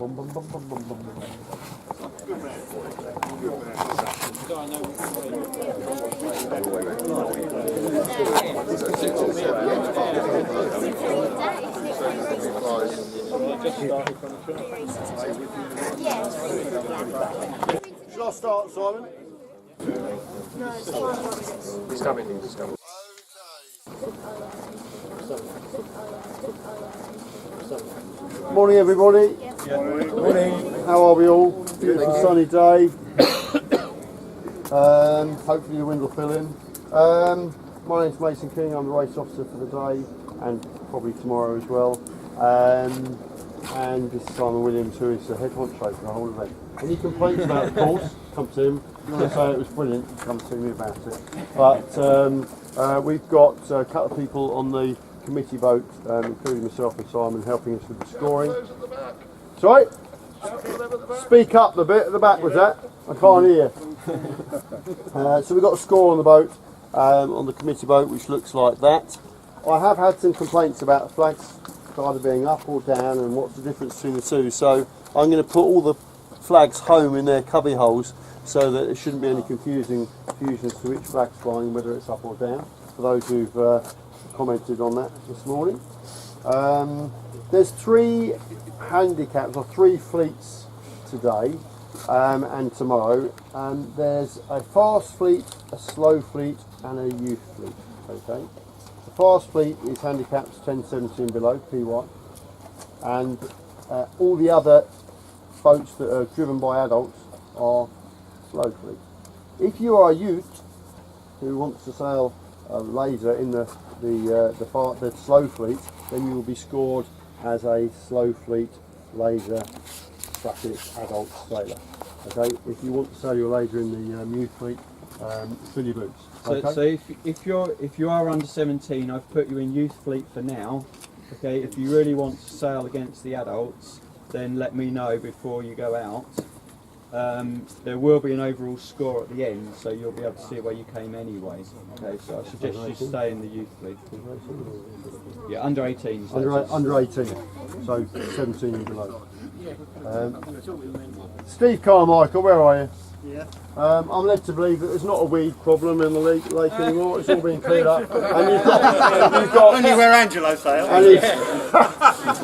Shall I start, Simon? He's coming. Morning, everybody. Morning. How are we all? Beautiful sunny day. Hopefully the wind will fill in. My name's Mason King. I'm the race officer for the day and probably tomorrow as well. And this is Simon Williams, who is the head honcho for the whole event. Any complaints about the course, come to him. If you want to say it was brilliant, come to me about it. But we've got a couple of people on the committee boat, including myself and Simon, helping us with the scoring. Sorry? Speak up a bit at the back, was that? I can't hear. So we've got a score on the boat, on the committee boat, which looks like that. I have had some complaints about the flags either being up or down and what's the difference between the two. So I'm going to put all the flags home in their cubby holes so that there shouldn't be any confusion as to which flag's flying, whether it's up or down, for those who've commented on that this morning. There's 3 handicaps or 3 fleets today and tomorrow. There's a fast fleet, a slow fleet and a youth fleet. Okay. The fast fleet is handicaps 10, 17 below, PY, and all the other boats that are driven by adults are slow fleet. If you are a youth who wants to sail a laser in the slow fleet, then you will be scored as a slow fleet laser adult sailor. Okay, if you want to sail your laser in the youth fleet, fill your boots. Okay? So if you are under 17, I've put you in youth fleet for now. Okay, if you really want to sail against the adults, then let me know before you go out. There will be an overall score at the end, so you'll be able to see where you came anyway. Okay, so I suggest you stay in the youth fleet. Yeah, under 18. Under 18, so 17 and below. Steve Carmichael, where are you? Yeah. I'm led to believe that there's not a weed problem in the lake anymore. It's all been cleared up, and you've got only where Angelo sailed.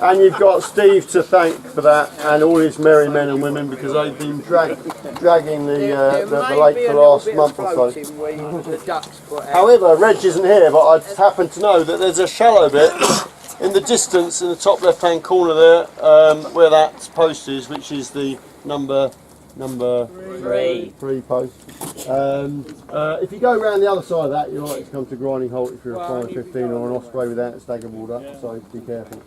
And you've got Steve to thank for that, and all his merry men and women, because they've been dragging the lake for the last month or so. However, Reg isn't here, but I happen to know that there's a shallow bit in the distance in the top left-hand corner there, where that post is, which is the number 3 post. If you go around the other side of that, you're likely to come to grinding halt if you're a flying 15 or an Osprey without a staggerboard up, so be careful.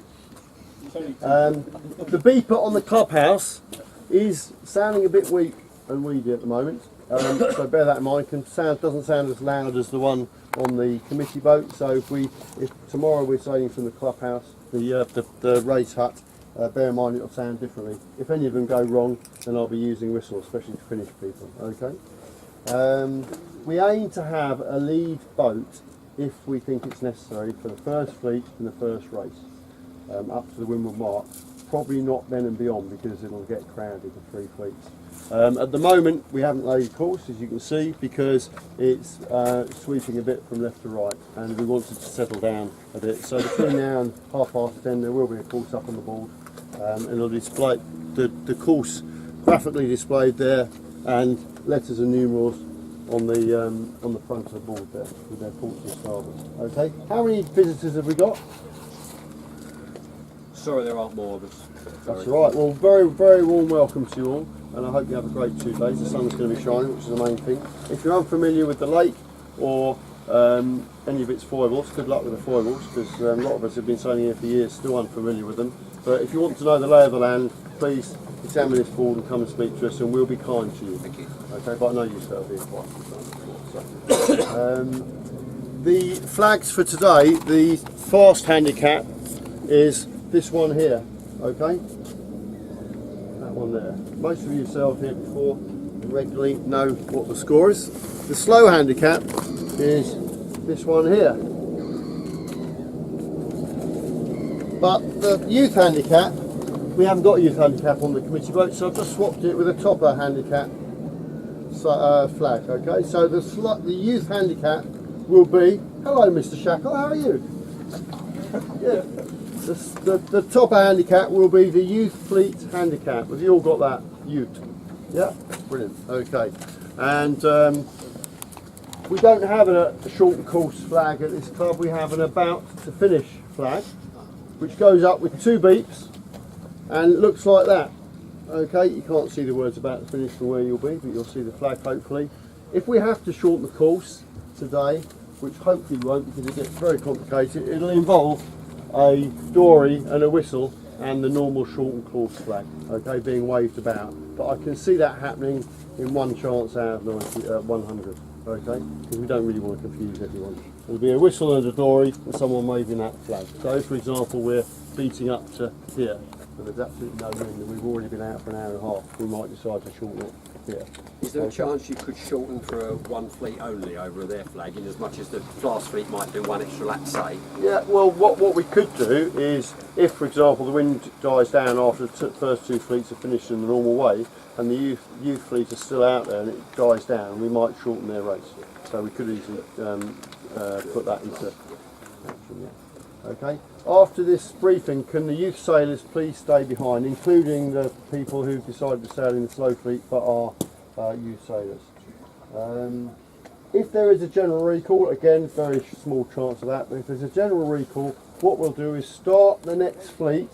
The beeper on the clubhouse is sounding a bit weak and weedy at the moment, so bear that in mind. Doesn't sound as loud as the one on the committee boat. So if tomorrow we're sailing from the clubhouse, the race hut, bear in mind it'll sound differently. If any of them go wrong, then I'll be using whistle, especially to Finnish people. Okay. We aim to have a lead boat if we think it's necessary for the first fleet in the first race, up to the windward mark. Probably not then and beyond, because it'll get crowded, the 3 fleets. At the moment we haven't laid course, as you can see, because it's sweeping a bit from left to right, and we wanted to settle down a bit. So between now and 10:30 there will be a course up on the board, and it'll display the course graphically displayed there, and letters and numerals on the front of the board there with their ports and starboards. Okay, how many visitors have we got? Sorry, there aren't more of us. That's all right. Well, very, very warm welcome to you all, and I hope you have a great 2 days. The sun's going to be shining, which is the main thing. If you're unfamiliar with the lake or any of its foibles, good luck with the foibles, because a lot of us have been sailing here for years, still unfamiliar with them. But if you want to know the lay of the land, please examine this board and come and speak to us, and we'll be kind to you. Thank you. Okay, but I know you sailed here quite a few times before. So. The flags for today, the fast handicap is this one here, okay? That one there. Most of you have sailed here before and regularly know what the score is. The slow handicap is this one here. But the youth handicap we haven't got a youth handicap on the committee boat, so I've just swapped it with a topper handicap flag. Okay, so the youth handicap will be. Hello, Mr. Shackle. How are you? Yeah. The topper handicap will be the youth fleet handicap. Have you all got that? Youth. Yeah. Brilliant. Okay. And we don't have a short course flag at this club. We have an about to finish flag, which goes up with 2 beeps and it looks like that. Okay, you can't see the words about to finish from where you'll be, but you'll see the flag hopefully. If we have to shorten the course today, which hopefully we won't because it gets very complicated, it'll involve a dory and a whistle and the normal shortened course flag, okay, being waved about. But I can see that happening in one chance out of 100. Okay, because we don't really want to confuse everyone. There'll be a whistle and a dory and someone waving that flag. So for example we're beating up to here, but there's absolutely no wind and we've already been out for an hour and a half, we might decide to shorten it here. Is there a chance you could shorten for one fleet only over their flag, in as much as the fast fleet might do one extra lap, say? Yeah, well what we could do is, if for example the wind dies down after the first 2 fleets are finished in the normal way, and the youth fleet are still out there and it dies down, we might shorten their race. So we could easily put that into action, yeah. Okay. After this briefing, can the youth sailors please stay behind, including the people who've decided to sail in the slow fleet but are youth sailors. If there is a general recall, again, very small chance of that, but if there's a general recall, what we'll do is start the next fleet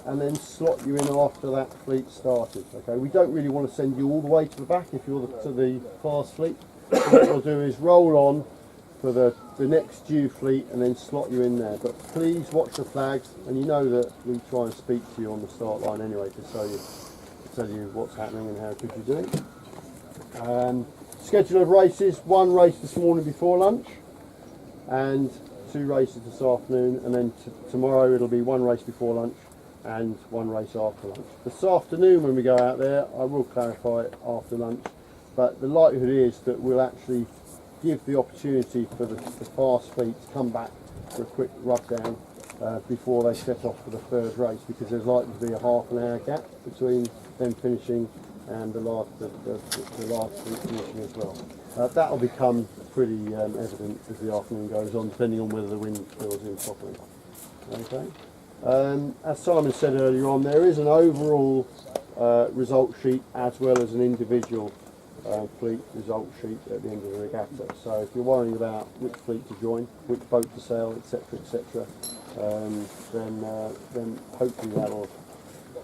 and then slot you in after that fleet started. Okay, we don't really want to send you all the way to the back if you're to the fast fleet. So what we'll do is roll on for the next due fleet and then slot you in there. But please watch the flags, and you know that we try and speak to you on the start line anyway to tell you what's happening and how good you're doing. Schedule of races: 1 race this morning before lunch, and 2 races this afternoon, and then tomorrow it'll be 1 race before lunch and 1 race after lunch. This afternoon when we go out there, I will clarify it after lunch, but the likelihood is that we'll actually give the opportunity for the fast fleet to come back for a quick rub down before they set off for the 3rd race, because there's likely to be a half an hour gap between them finishing and the last fleet finishing as well. That will become pretty evident as the afternoon goes on, depending on whether the wind fills in properly. Okay. As Simon said earlier on, there is an overall result sheet as well as an individual fleet result sheet at the end of the regatta. So if you're worrying about which fleet to join, which boat to sail, etc., then hopefully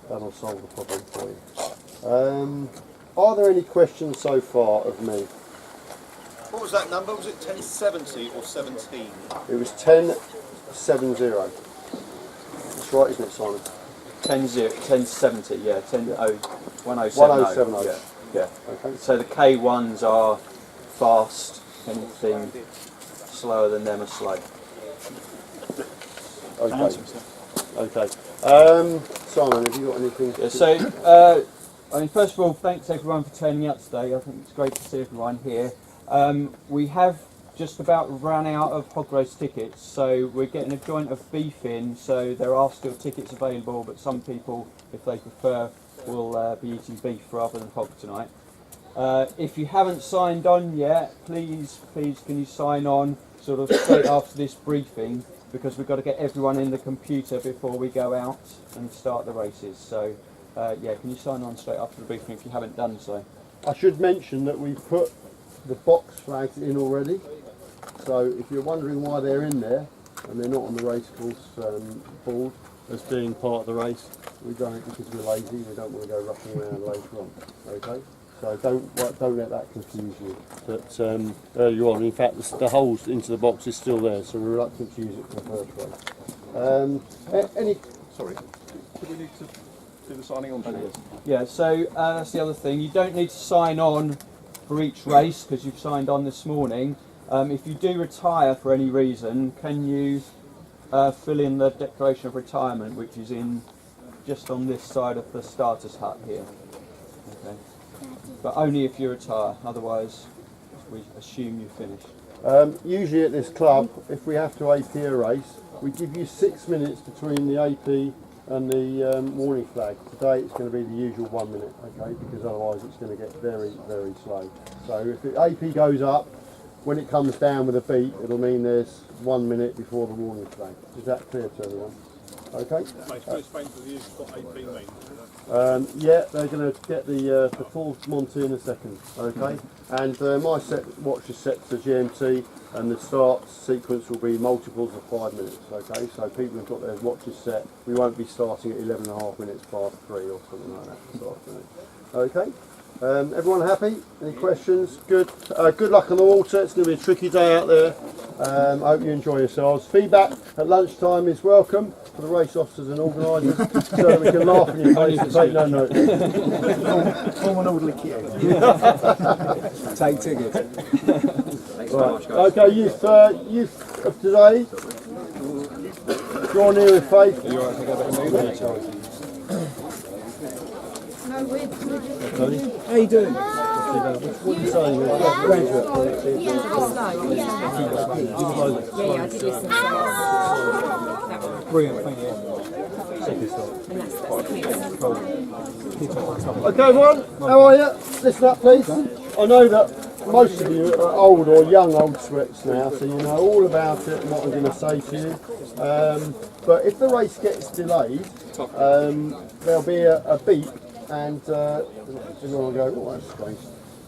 that'll solve the problem for you. Are there any questions so far of me? What was that number? Was it 1070 or 17? It was 1070. That's right, isn't it, Simon? 1070, yeah, 1070. 1070. Yeah. Yeah. Okay. So the K1s are fast, anything slower than them are slow. Okay. Okay. Simon, have you got anything? Yeah, so, I mean, first of all, thanks everyone for turning out today. I think it's great to see everyone here. We have just about run out of hog roast tickets, so we're getting a joint of beef in, so there are still tickets available, but some people, if they prefer, will be eating beef rather than hog tonight. If you haven't signed on yet, please can you sign on sort of straight after this briefing, because we've got to get everyone in the computer before we go out and start the races. So yeah, can you sign on straight after the briefing if you haven't done so? I should mention that we've put the box flags in already, so if you're wondering why they're in there and they're not on the racecourse board as being part of the race, we've done it because we're lazy. We don't want to go rushing around later on. Okay, so don't let that confuse you. But earlier on, in fact, the holes into the box is still there, so we're reluctant to use it for the first race. Any? Sorry, do we need to do the signing on for Yeah, so that's the other thing. You don't need to sign on for each race because you've signed on this morning. If you do retire for any reason, can you fill in the declaration of retirement, which is in just on this side of the starter's hut here. Okay. But only if you retire, otherwise we assume you finished. Usually at this club, if we have to AP a race, we give you 6 minutes between the AP and the warning flag. Today it's going to be the usual 1 minute, okay, because otherwise it's going to get very, very slow. So if the AP goes up, when it comes down with a beep, it'll mean there's 1 minute before the warning flag. Is that clear to everyone? Okay? Yeah, they're going to get the full Monty in a second, okay? And my watch is set to GMT, and the start sequence will be multiples of 5 minutes, okay? So people have got their watches set. We won't be starting at 11.5 minutes past 3 or something like that this afternoon. Okay? Everyone happy? Any questions? Good. Good luck on the water. It's going to be a tricky day out there. I hope you enjoy yourselves. Feedback at lunchtime is welcome for the race officers and organisers, so that we can laugh in your face and take no notice. Form an orderly queue. Take tickets. Right. Okay, youth of today, draw near with faith. Tony? How you doing? What are you saying? Graduate. Yeah, I did listen to that. Brilliant, thank you. Okay, everyone, how are you? Listen up, please. I know that most of you are old or young old sweats now, so you know all about it and what I'm going to say to you. But if the race gets delayed, there'll be a beep, and everyone will go, oh, that's strange.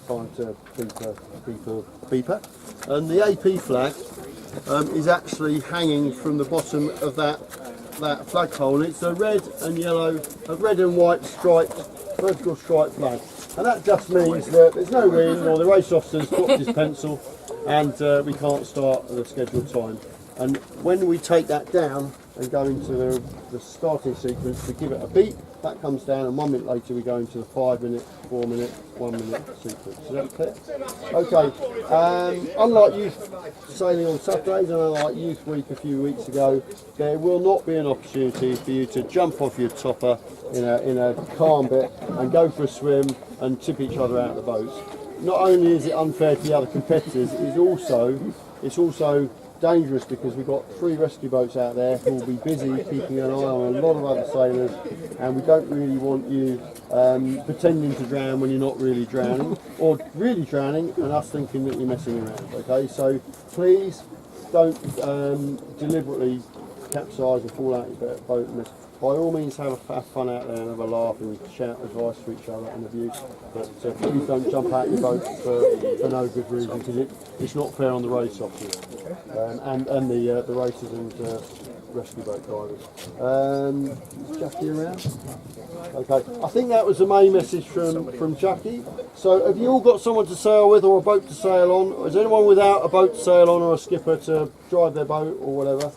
Time to beeper. And the AP flag is actually hanging from the bottom of that flagpole. It's a red and yellow, a red and white striped, vertical striped flag. And that just means that there's no wind, or the race officer's dropped his pencil, and we can't start at the scheduled time. And when we take that down and go into the starting sequence, we give it a beep, that comes down, and 1 minute later we go into the 5 minute, 4 minute, 1 minute sequence. Is that clear? Okay. Unlike youth sailing on Saturdays and unlike Youth Week a few weeks ago, there will not be an opportunity for you to jump off your topper in a calm bit and go for a swim and tip each other out of the boats. Not only is it unfair to the other competitors, it's also dangerous because we've got 3 rescue boats out there who will be busy keeping an eye on a lot of other sailors, and we don't really want you pretending to drown when you're not really drowning, or really drowning and us thinking that you're messing around. Okay, so please don't deliberately capsize and fall out your boat. And by all means, have fun out there and have a laugh and shout advice to each other and abuse. But please don't jump out your boat for no good reason, because it's not fair on the race officers and the racers and rescue boat drivers. Is Jackie around? Okay, I think that was the main message from Jackie. So have you all got someone to sail with or a boat to sail on? Or is anyone without a boat to sail on or a skipper to drive their boat or whatever?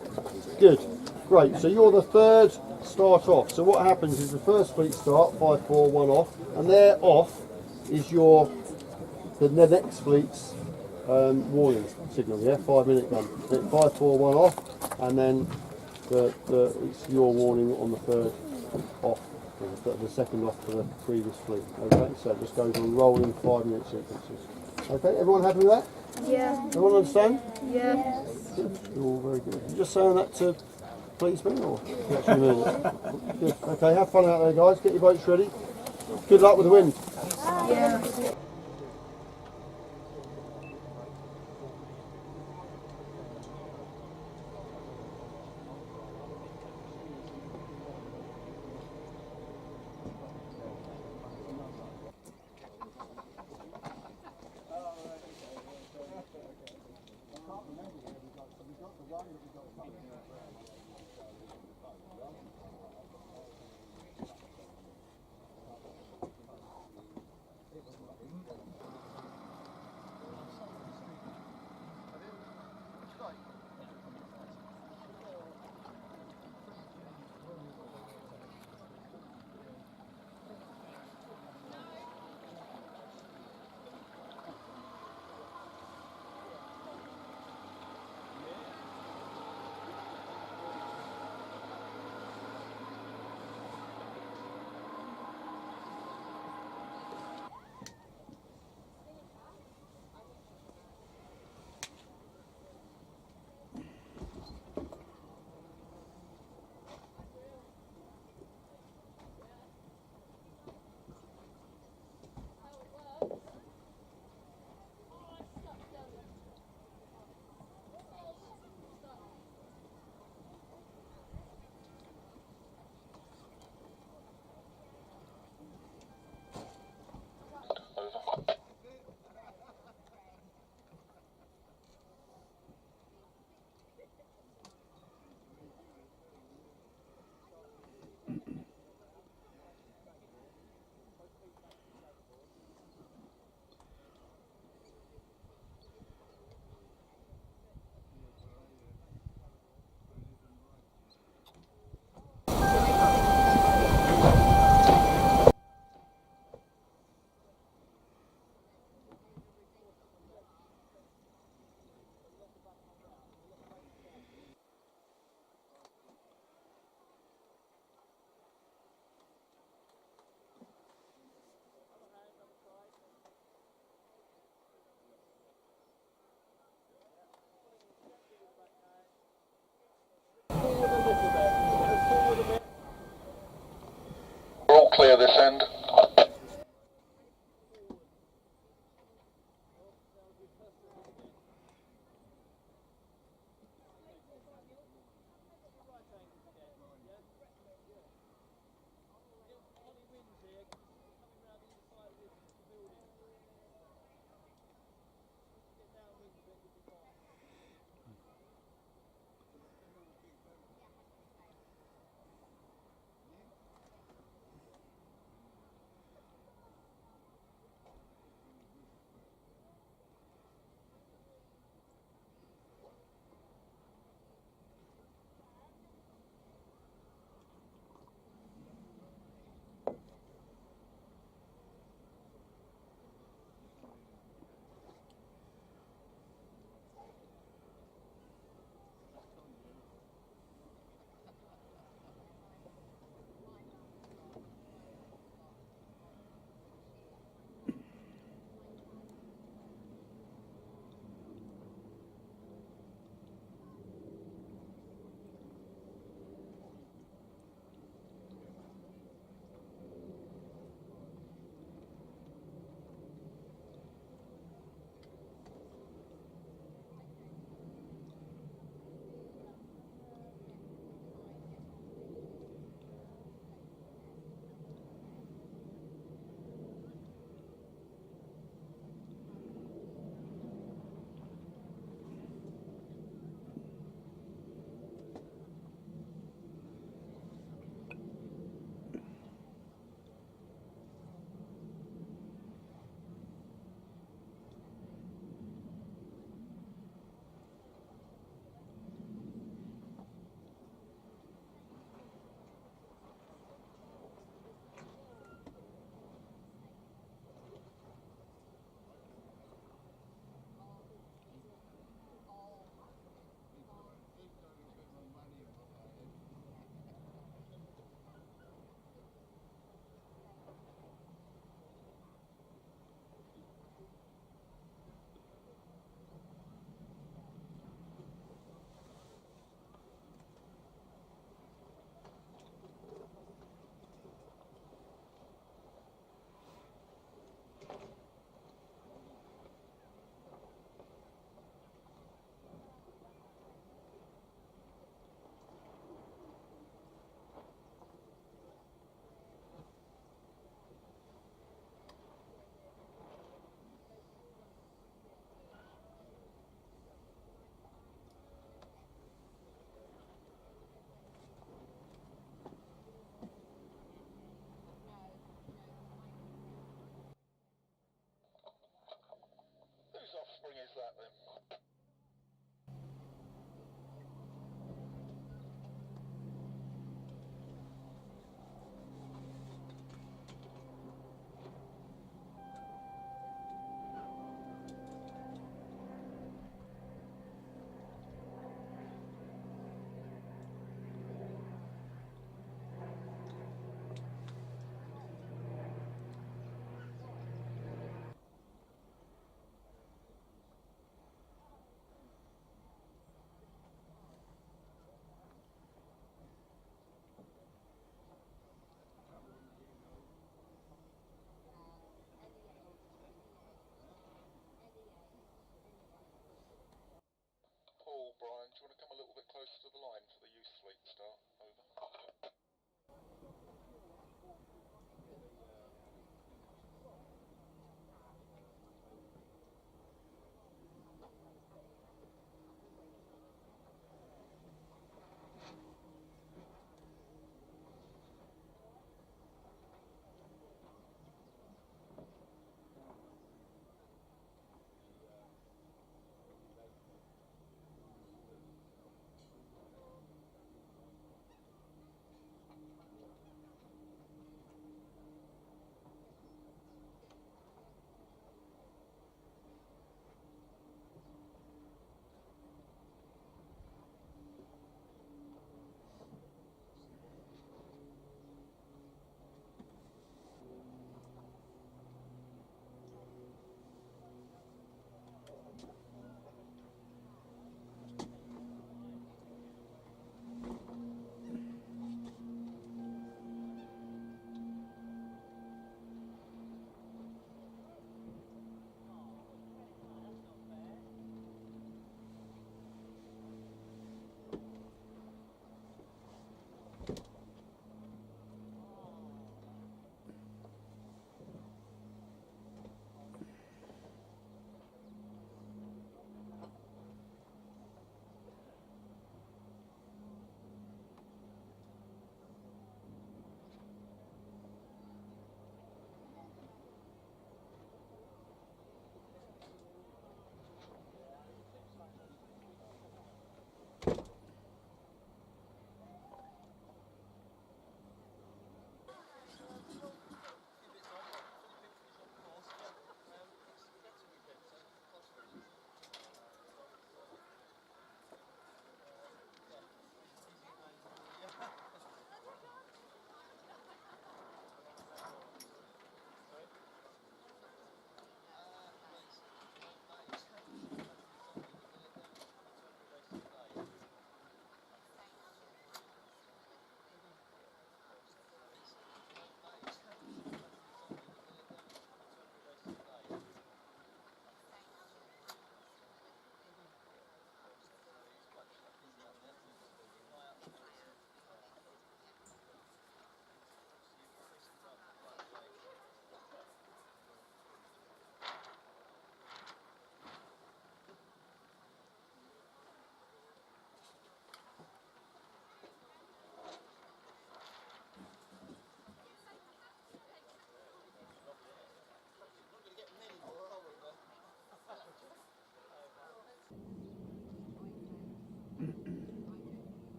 Good, great. So you're the third start off. So what happens is the first fleet start, 5, 4, 1 off, and their off is the next fleet's warning signal, yeah? 5 minute gun. 5, 4, 1 off, and then it's your warning on the third off, the second off for the previous fleet. Okay, so it just goes on rolling 5 minute sequences. Okay, everyone happy with that? Yeah. Everyone understand? Yeah. Good. You're all very good. You just saying that to please me, or you actually mean it? Good. Okay, have fun out there, guys. Get your boats ready. Good luck with the wind. Yeah. this end.